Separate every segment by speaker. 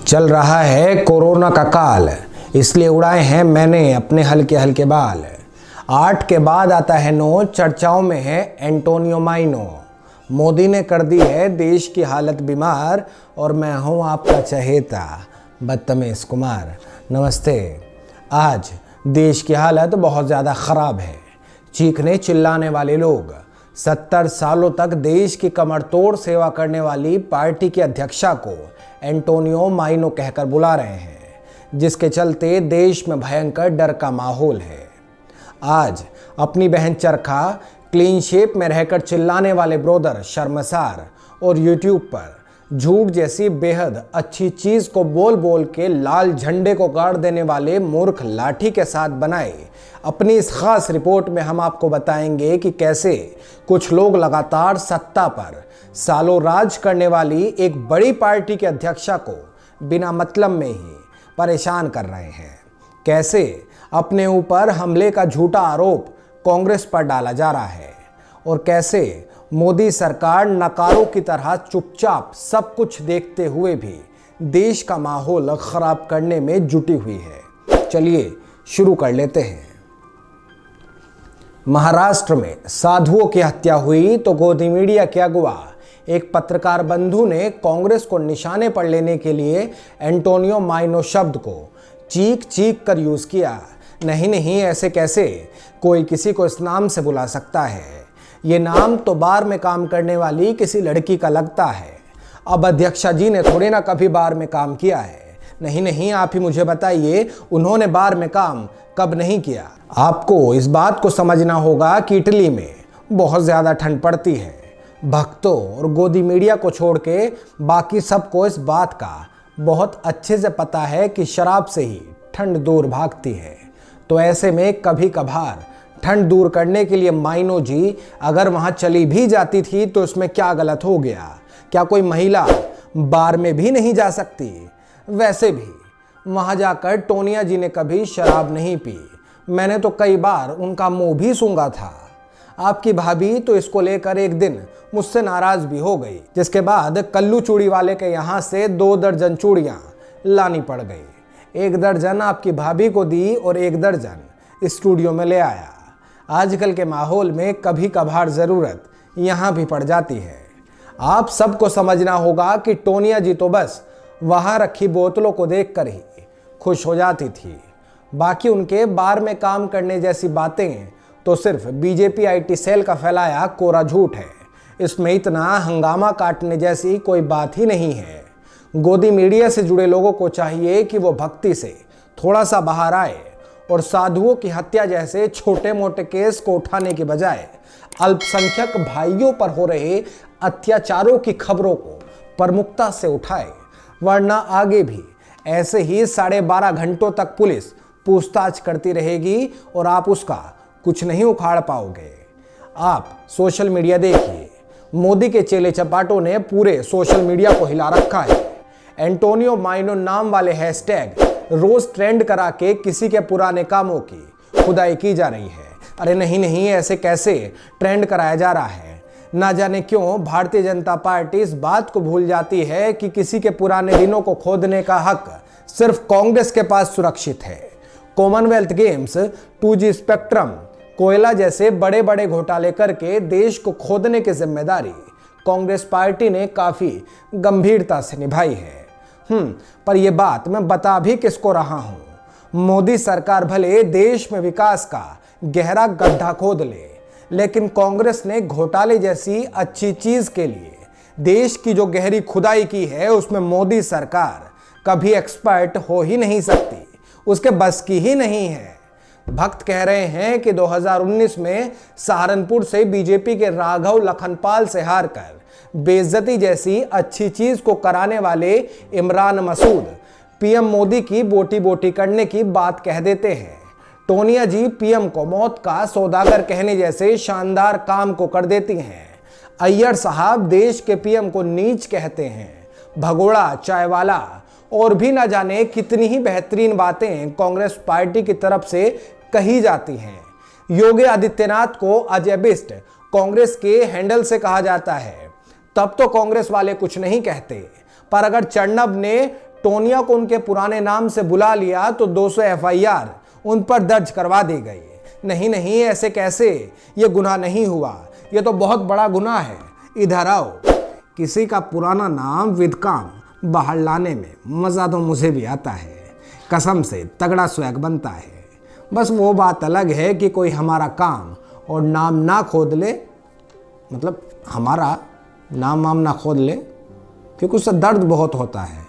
Speaker 1: चल रहा है कोरोना का काल, इसलिए उड़ाए हैं मैंने अपने हल्के हल्के बाल। 8 के बाद आता है 9, चर्चाओं में है एंटोनियो माइनो। मोदी ने कर दी है देश की हालत बीमार, और मैं हूँ आपका चहेता बदतमीज कुमार। नमस्ते। आज देश की हालत बहुत ज़्यादा ख़राब है। चीखने चिल्लाने वाले लोग 70 सालों तक देश की कमर तोड़ सेवा करने वाली पार्टी की अध्यक्षा को एंटोनियो माइनो कहकर बुला रहे हैं, जिसके चलते देश में भयंकर डर का माहौल है। आज अपनी बहन चरखा क्लीन शेप में रहकर चिल्लाने वाले ब्रोदर शर्मसार और यूट्यूब पर झूठ जैसी बेहद अच्छी चीज को बोल बोल के लाल झंडे को गाड़ देने वाले मूर्ख लाठी के साथ बनाए अपनी इस खास रिपोर्ट में हम आपको बताएंगे कि कैसे कुछ लोग लगातार सत्ता पर सालों राज करने वाली एक बड़ी पार्टी के अध्यक्षा को बिना मतलब में ही परेशान कर रहे हैं। कैसे अपने ऊपर हमले का झूठा आरोप कांग्रेस पर डाला जा रहा है, और कैसे मोदी सरकार नकारों की तरह चुपचाप सब कुछ देखते हुए भी देश का माहौल खराब करने में जुटी हुई है। चलिए शुरू कर लेते हैं। महाराष्ट्र में साधुओं की हत्या हुई तो गोदी मीडिया के अगुवा एक पत्रकार बंधु ने कांग्रेस को निशाने पर लेने के लिए एंटोनियो माइनो शब्द को चीख चीख कर यूज किया। नहीं, ऐसे कैसे कोई किसी को इस नाम से बुला सकता है? ये नाम तो बार में काम करने वाली किसी लड़की का लगता है। अब अध्यक्षा जी ने थोड़ी ना कभी बार में काम किया है। नहीं, आप ही मुझे बताइए, उन्होंने बार में काम कब नहीं किया? आपको इस बात को समझना होगा कि इटली में बहुत ज़्यादा ठंड पड़ती है। भक्तों और गोदी मीडिया को छोड़ के बाकी सबको इस बात का बहुत अच्छे से पता है कि शराब से ही ठंड दूर भागती है। तो ऐसे में कभी कभार ठंड दूर करने के लिए माइनो जी अगर वहाँ चली भी जाती थी तो इसमें क्या गलत हो गया? क्या कोई महिला बार में भी नहीं जा सकती? वैसे भी वहाँ जाकर टोनिया जी ने कभी शराब नहीं पी। मैंने तो कई बार उनका मुंह भी सूंघा था। आपकी भाभी तो इसको लेकर एक दिन मुझसे नाराज भी हो गई, जिसके बाद कल्लू चूड़ी वाले के यहाँ से 2 दर्जन चूड़ियाँ लानी पड़ गई। 1 दर्जन आपकी भाभी को दी और 1 दर्जन स्टूडियो में ले आया। आजकल के माहौल में कभी कभार ज़रूरत यहाँ भी पड़ जाती है। आप सबको समझना होगा कि टोनिया जी तो बस वहाँ रखी बोतलों को देखकर ही खुश हो जाती थी। बाकी उनके बार में काम करने जैसी बातें तो सिर्फ बीजेपी आईटी सेल का फैलाया कोरा झूठ है। इसमें इतना हंगामा काटने जैसी कोई बात ही नहीं है। गोदी मीडिया से जुड़े लोगों को चाहिए कि वो भक्ति से थोड़ा सा बाहर आए और साधुओं की हत्या जैसे छोटे मोटे केस को उठाने के बजाय अल्पसंख्यक भाइयों पर हो रहे अत्याचारों की खबरों को प्रमुखता से उठाए, वरना आगे भी ऐसे ही 12.5 घंटों तक पुलिस पूछताछ करती रहेगी और आप उसका कुछ नहीं उखाड़ पाओगे। आप सोशल मीडिया देखिए, मोदी के चेले चपाटों ने पूरे सोशल मीडिया को हिला रखा है। एंटोनियो माइनो नाम वाले हैशटैग रोज ट्रेंड करा के किसी के पुराने कामों की खुदाई की जा रही है। अरे नहीं, ऐसे कैसे ट्रेंड कराया जा रहा है? ना जाने क्यों भारतीय जनता पार्टी इस बात को भूल जाती है कि किसी के पुराने दिनों को खोदने का हक सिर्फ कांग्रेस के पास सुरक्षित है। कॉमनवेल्थ गेम्स, 2G स्पेक्ट्रम, कोयला जैसे बड़े बड़े घोटाले करके देश को खोदने की जिम्मेदारी कांग्रेस पार्टी ने काफी गंभीरता से निभाई है। पर यह बात मैं बता भी किसको रहा हूं? मोदी सरकार भले देश में विकास का गहरा गड्ढा खोद ले, लेकिन कांग्रेस ने घोटाले जैसी अच्छी चीज के लिए देश की जो गहरी खुदाई की है उसमें मोदी सरकार कभी एक्सपर्ट हो ही नहीं सकती, उसके बस की ही नहीं है। भक्त कह रहे हैं कि 2019 में सहारनपुर से बीजेपी के राघव लखनपाल से हारकर बेइज्जती जैसी अच्छी चीज को कराने वाले इमरान मसूद पीएम मोदी की बोटी बोटी करने की बात कह देते हैं। टोनिया जी पीएम को मौत का सौदागर कहने जैसे शानदार काम को कर देती हैं। अय्यर साहब देश के पीएम को नीच कहते हैं। भगोड़ा, चायवाला और भी ना जाने कितनी ही बेहतरीन बातें कांग्रेस पार्टी की तरफ से कही जाती हैं। योगी आदित्यनाथ को अजय बिस्ट कांग्रेस के हैंडल से कहा जाता है, तब तो कांग्रेस वाले कुछ नहीं कहते। पर अगर चरणब ने टोनिया को उनके पुराने नाम से बुला लिया तो 200 FIR उन पर दर्ज करवा दी गई। नहीं नहीं, ऐसे कैसे, ये गुनाह नहीं हुआ, ये तो बहुत बड़ा गुनाह है। इधर आओ। किसी का पुराना नाम विद काम बाहर लाने में मज़ा तो मुझे भी आता है, कसम से तगड़ा स्वैग बनता है। बस वो बात अलग है कि कोई हमारा काम और नाम ना खोद ले, मतलब हमारा नाम वाम ना खोद ले, क्योंकि उससे दर्द बहुत होता है।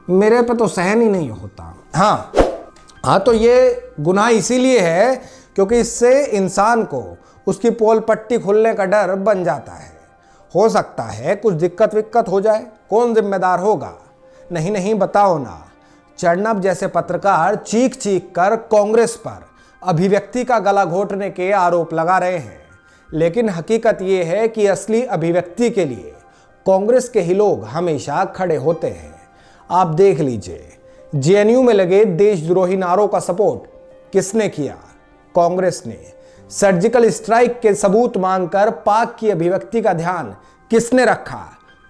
Speaker 1: मेरे पे तो सहन ही नहीं होता। हाँ, तो ये गुनाह इसीलिए है क्योंकि इससे इंसान को उसकी पोल पट्टी खुलने का डर बन जाता है। हो सकता है कुछ दिक्कत विक्कत हो जाए, कौन जिम्मेदार होगा? नहीं नहीं, बताओ ना। चरणब जैसे पत्रकार चीख चीख कर कांग्रेस पर अभिव्यक्ति का गला घोटने के आरोप लगा रहे हैं, लेकिन हकीकत ये है कि असली अभिव्यक्ति के लिए कांग्रेस के ही लोग हमेशा खड़े होते हैं। आप देख लीजिए, JNU में लगे देशद्रोही नारों का सपोर्ट किसने किया? कांग्रेस ने। सर्जिकल स्ट्राइक के सबूत मांगकर पाक की अभिव्यक्ति का ध्यान किसने रखा?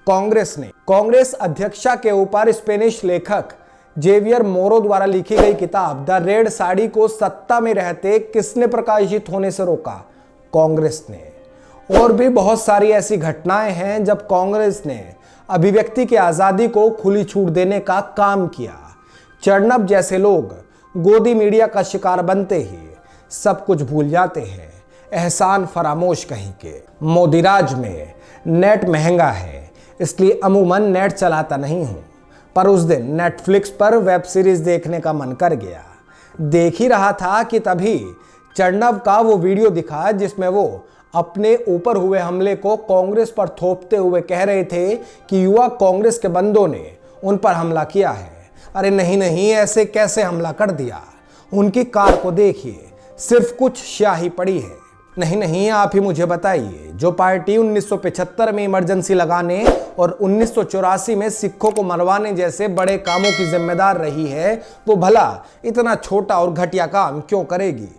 Speaker 1: कांग्रेस ने। कांग्रेस अध्यक्षा के ऊपर स्पेनिश लेखक जेवियर मोरो द्वारा लिखी गई किताब द रेड साड़ी को सत्ता में रहते किसने प्रकाशित होने से रोका? कांग्रेस ने। और भी बहुत सारी ऐसी घटनाएं हैं जब कांग्रेस ने अभिव्यक्ति की आजादी को खुली छूट देने का काम किया। चरणब जैसे लोग गोदी मीडिया का शिकार बनते ही सब कुछ भूल जाते हैं, एहसान फरामोश कहीं के। मोदी राज में नेट महंगा है, इसलिए अमूमन नेट चलाता नहीं हूं, पर उस दिन नेटफ्लिक्स पर वेब सीरीज देखने का मन कर गया। देख ही रहा था कि तभी चरणब का वो वीडियो दिखा जिसमें वो अपने ऊपर हुए हमले को कांग्रेस पर थोपते हुए कह रहे थे कि युवा कांग्रेस के बंदों ने उन पर हमला किया है। अरे नहीं नहीं, ऐसे कैसे हमला कर दिया? उनकी कार को देखिए, सिर्फ कुछ स्याही पड़ी है। नहीं नहीं, आप ही मुझे बताइए, जो पार्टी 1975 में इमरजेंसी लगाने और 1984 में सिखों को मरवाने जैसे बड़े कामों की जिम्मेदार रही है, वो भला इतना छोटा और घटिया काम क्यों करेगी?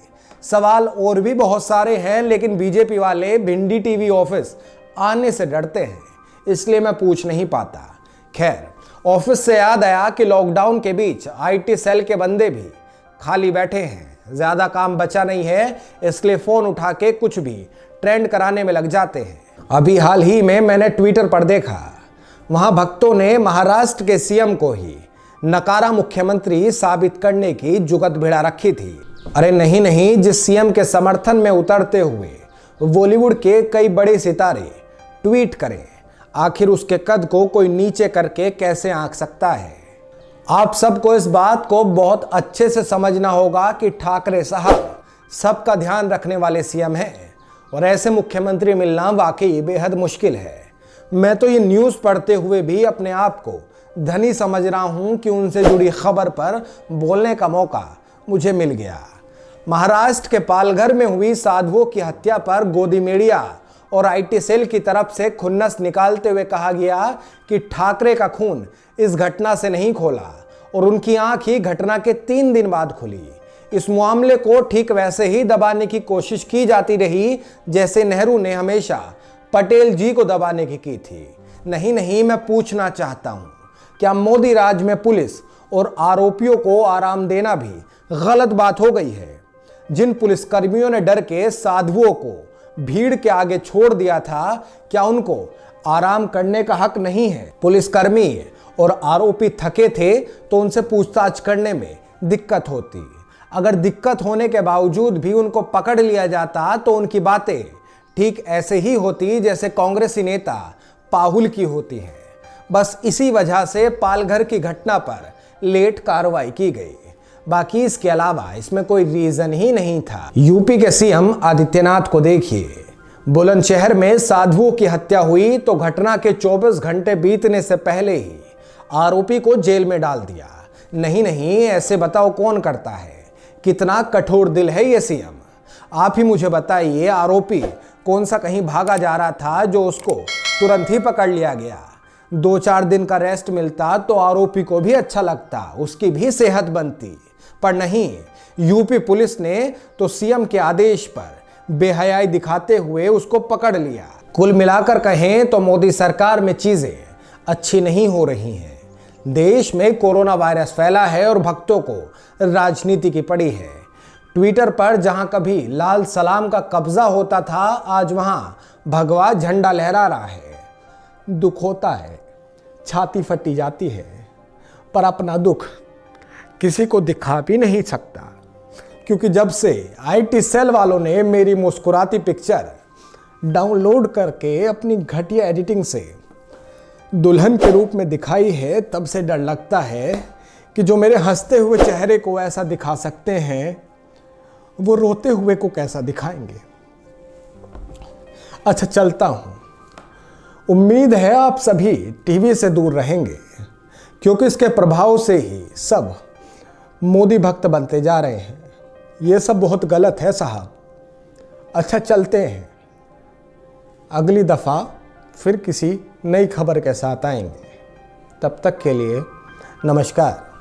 Speaker 1: सवाल और भी बहुत सारे हैं, लेकिन बीजेपी वाले भिंडी टीवी ऑफिस आने से डरते हैं, इसलिए मैं पूछ नहीं पाता। खैर, ऑफिस से याद आया कि लॉकडाउन के बीच IT सेल के बंदे भी खाली बैठे हैं, ज्यादा काम बचा नहीं है, इसलिए फोन उठा के कुछ भी ट्रेंड कराने में लग जाते हैं। अभी हाल ही में मैंने ट्विटर पर देखा, वहां भक्तों ने महाराष्ट्र के CM को ही नकारा मुख्यमंत्री साबित करने की जुगत भिड़ा रखी थी। अरे नहीं नहीं, जिस CM के समर्थन में उतरते हुए बॉलीवुड के कई बड़े सितारे ट्वीट करें, आखिर उसके कद को कोई नीचे करके कैसे आंक सकता है? आप सबको इस बात को बहुत अच्छे से समझना होगा कि ठाकरे साहब सबका ध्यान रखने वाले CM हैं और ऐसे मुख्यमंत्री मिलना वाकई बेहद मुश्किल है। मैं तो ये न्यूज़ पढ़ते हुए भी अपने आप को धनी समझ रहा हूं कि उनसे जुड़ी खबर पर बोलने का मौका मुझे मिल गया। महाराष्ट्र के पालघर में हुई साधुओं की हत्या पर गोदी मीडिया और IT सेल की तरफ से खुन्नस निकालते हुए कहा गया कि ठाकरे का खून इस घटना से नहीं खोला और उनकी आंख ही घटना के 3 दिन बाद खुली। इस मामले को ठीक वैसे ही दबाने की कोशिश की जाती रही जैसे नेहरू ने हमेशा पटेल जी को दबाने की थी। नहीं नहीं, मैं पूछना चाहता हूं, क्या मोदी राज में पुलिस और आरोपियों को आराम देना भी गलत बात हो गई है? जिन पुलिसकर्मियों ने डर के साधुओं को भीड़ के आगे छोड़ दिया था, क्या उनको आराम करने का हक नहीं है? पुलिसकर्मी और आरोपी थके थे तो उनसे पूछताछ करने में दिक्कत होती। अगर दिक्कत होने के बावजूद भी उनको पकड़ लिया जाता तो उनकी बातें ठीक ऐसे ही होती जैसे कांग्रेसी नेता पाहुल की होती है। बस इसी वजह से पालघर की घटना पर लेट कार्रवाई की गई, बाकी इसके अलावा इसमें कोई रीजन ही नहीं था। यूपी के CM आदित्यनाथ को देखिए, बुलंदशहर में साधुओं की हत्या हुई तो घटना के 24 घंटे बीतने से पहले ही आरोपी को जेल में डाल दिया। नहीं नहीं, ऐसे बताओ कौन करता है? कितना कठोर दिल है ये CM। आप ही मुझे बताइए, आरोपी कौन सा कहीं भागा जा रहा था जो उसको तुरंत ही पकड़ लिया गया? 2-4 दिन का रेस्ट मिलता तो आरोपी को भी अच्छा लगता, उसकी भी सेहत बनती, पर नहीं, यूपी पुलिस ने तो CM के आदेश पर बेहयाई दिखाते हुए उसको पकड़ लिया। कुल मिलाकर कहें तो मोदी सरकार में चीजें अच्छी नहीं हो रही हैं, देश में कोरोना वायरस फैला है और भक्तों को राजनीति की पड़ी है। ट्विटर पर जहां कभी लाल सलाम का कब्जा होता था, आज वहां भगवा झंडा लहरा रहा है। दुख होता है, छाती फटी जाती है, पर अपना दुख किसी को दिखा भी नहीं सकता, क्योंकि जब से IT सेल वालों ने मेरी मुस्कुराती पिक्चर डाउनलोड करके अपनी घटिया एडिटिंग से दुल्हन के रूप में दिखाई है, तब से डर लगता है कि जो मेरे हंसते हुए चेहरे को ऐसा दिखा सकते हैं, वो रोते हुए को कैसा दिखाएंगे। अच्छा, चलता हूं। उम्मीद है आप सभी टीवी से दूर रहेंगे, क्योंकि इसके प्रभाव से ही सब मोदी भक्त बनते जा रहे हैं। ये सब बहुत गलत है साहब। अच्छा, चलते हैं। अगली दफ़ा फिर किसी नई खबर के साथ आएंगे। तब तक के लिए नमस्कार।